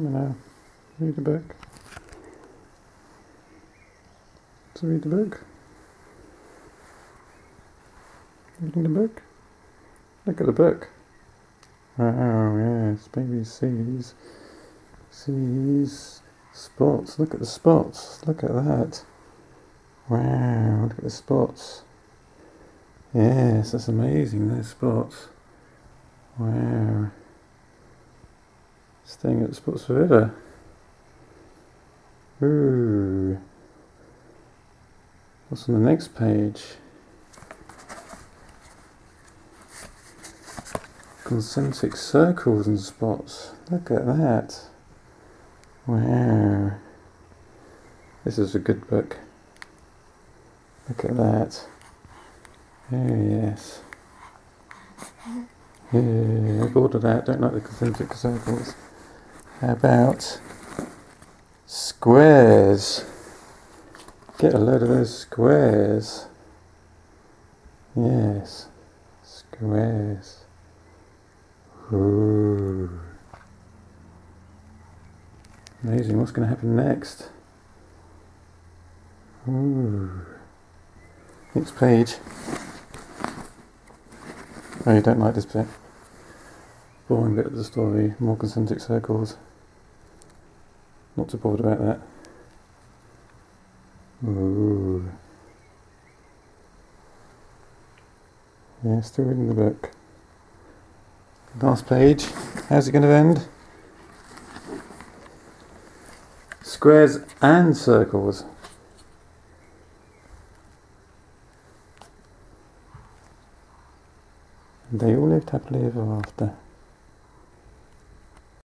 know, read the book. So read the book. Reading the book. Look at the book. Oh yes, baby sees spots. Look at the spots. Look at that. Wow, look at the spots. Yes, that's amazing, those spots. Wow. Staying at the spots forever. Ooh. What's on the next page? Concentric circles and spots. Look at that. Wow. This is a good book. Look at that. Oh yes. Yeah, I'm bored of that. Don't like the concentric circles. How about squares? Get a load of those squares. Yes. Squares. Ooh. Amazing. What's going to happen next? Ooh. Next page. Oh, you don't like this bit. Boring bit of the story. More concentric circles. Not too bored about that. Ooh. Yeah, still reading the book. Last page. How's it going to end? Squares and circles. And they all lived happily ever after.